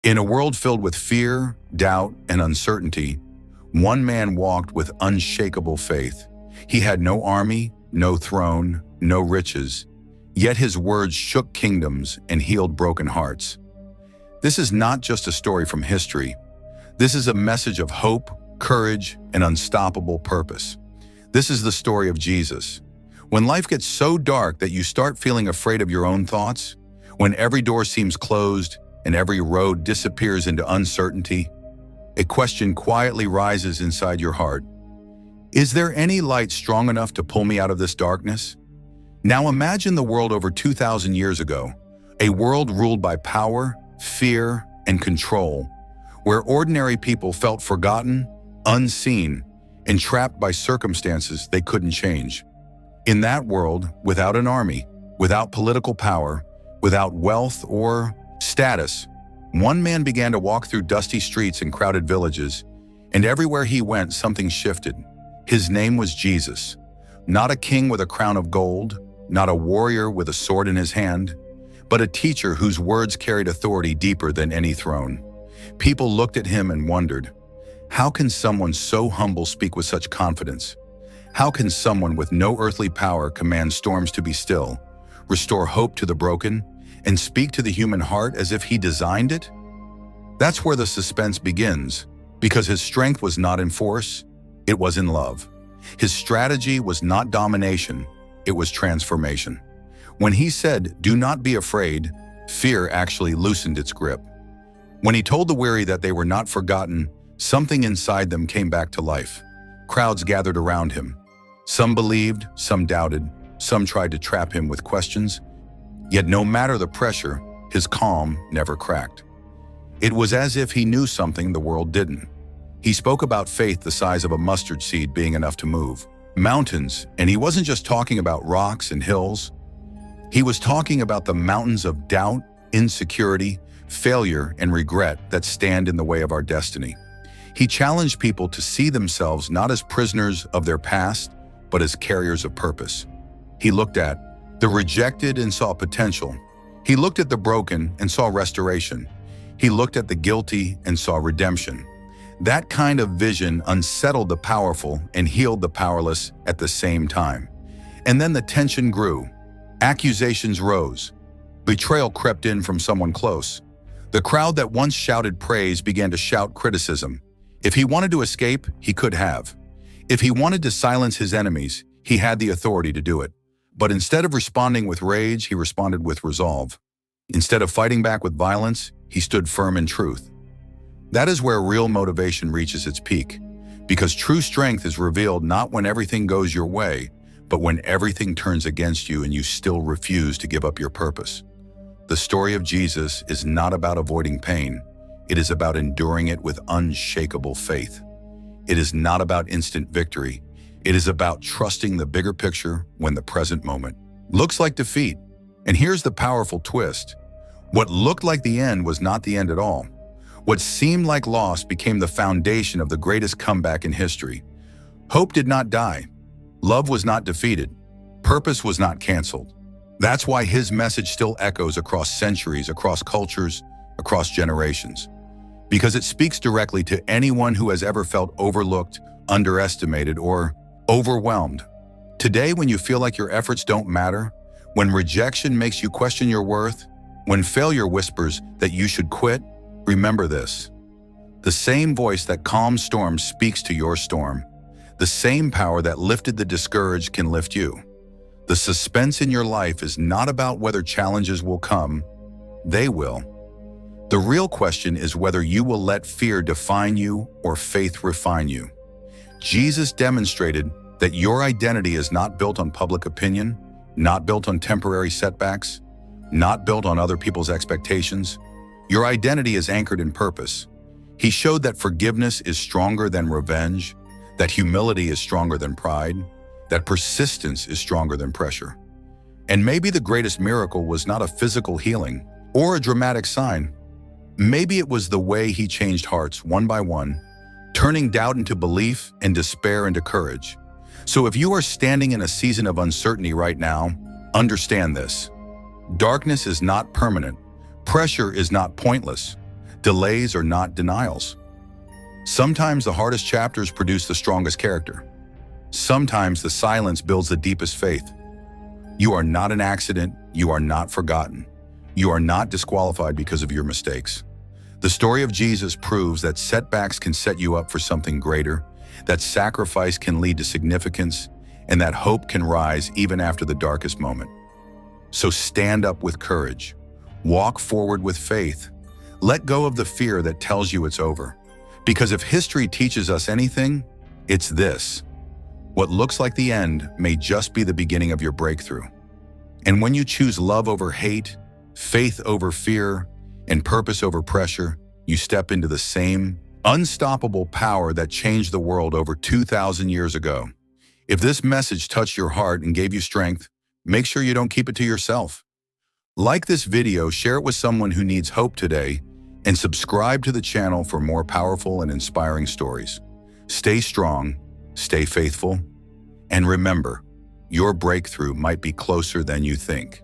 In a world filled with fear, doubt, and uncertainty, one man walked with unshakable faith. He had no army, no throne, no riches, yet his words shook kingdoms and healed broken hearts. This is not just a story from history. This is a message of hope, courage, and unstoppable purpose. This is the story of Jesus. When life gets so dark that you start feeling afraid of your own thoughts, when every door seems closed and every road disappears into uncertainty, a question quietly rises inside your heart. Is there any light strong enough to pull me out of this darkness? Now imagine the world over 2,000 years ago, a world ruled by power, fear, and control, where ordinary people felt forgotten, unseen, and trapped by circumstances they couldn't change. In that world, without an army, without political power, without wealth or status, one man began to walk through dusty streets and crowded villages, and everywhere he went, something shifted. His name was Jesus. Not a king with a crown of gold, not a warrior with a sword in his hand, but a teacher whose words carried authority deeper than any throne. People looked at him and wondered, how can someone so humble speak with such confidence? How can someone with no earthly power command storms to be still, restore hope to the broken, and speak to the human heart as if he designed it? That's where the suspense begins, because his strength was not in force, it was in love. His strategy was not domination, it was transformation. When he said, "Do not be afraid," fear actually loosened its grip. When he told the weary that they were not forgotten, something inside them came back to life. Crowds gathered around him. Some believed, some doubted, some tried to trap him with questions. Yet no matter the pressure, his calm never cracked. It was as if he knew something the world didn't. He spoke about faith the size of a mustard seed being enough to move mountains, and he wasn't just talking about rocks and hills. He was talking about the mountains of doubt, insecurity, failure, and regret that stand in the way of our destiny. He challenged people to see themselves not as prisoners of their past, but as carriers of purpose. He looked at the rejected and saw potential. He looked at the broken and saw restoration. He looked at the guilty and saw redemption. That kind of vision unsettled the powerful and healed the powerless at the same time. And then the tension grew. Accusations rose. Betrayal crept in from someone close. The crowd that once shouted praise began to shout criticism. If he wanted to escape, he could have. If he wanted to silence his enemies, he had the authority to do it. But instead of responding with rage, he responded with resolve. Instead of fighting back with violence, he stood firm in truth. That is where real motivation reaches its peak, because true strength is revealed not when everything goes your way, but when everything turns against you and you still refuse to give up your purpose. The story of Jesus is not about avoiding pain. It is about enduring it with unshakable faith. It is not about instant victory. It is about trusting the bigger picture when the present moment looks like defeat. And here's the powerful twist. What looked like the end was not the end at all. What seemed like loss became the foundation of the greatest comeback in history. Hope did not die. Love was not defeated. Purpose was not canceled. That's why his message still echoes across centuries, across cultures, across generations. Because it speaks directly to anyone who has ever felt overlooked, underestimated, or overwhelmed. Today, when you feel like your efforts don't matter, when rejection makes you question your worth, when failure whispers that you should quit, remember this. The same voice that calms storms speaks to your storm. The same power that lifted the discouraged can lift you. The suspense in your life is not about whether challenges will come. They will. The real question is whether you will let fear define you or faith refine you. Jesus demonstrated that your identity is not built on public opinion, not built on temporary setbacks, not built on other people's expectations. Your identity is anchored in purpose. He showed that forgiveness is stronger than revenge, that humility is stronger than pride, that persistence is stronger than pressure. And maybe the greatest miracle was not a physical healing or a dramatic sign. Maybe it was the way he changed hearts one by one, turning doubt into belief and despair into courage. So if you are standing in a season of uncertainty right now, understand this. Darkness is not permanent. Pressure is not pointless. Delays are not denials. Sometimes the hardest chapters produce the strongest character. Sometimes the silence builds the deepest faith. You are not an accident. You are not forgotten. You are not disqualified because of your mistakes. The story of Jesus proves that setbacks can set you up for something greater, that sacrifice can lead to significance, and that hope can rise even after the darkest moment. So stand up with courage. Walk forward with faith. Let go of the fear that tells you it's over. Because if history teaches us anything, it's this: what looks like the end may just be the beginning of your breakthrough. And when you choose love over hate, faith over fear, and purpose over pressure, you step into the same unstoppable power that changed the world over 2,000 years ago. If this message touched your heart and gave you strength, make sure you don't keep it to yourself. Like this video, share it with someone who needs hope today, and subscribe to the channel for more powerful and inspiring stories. Stay strong, stay faithful, and remember, your breakthrough might be closer than you think.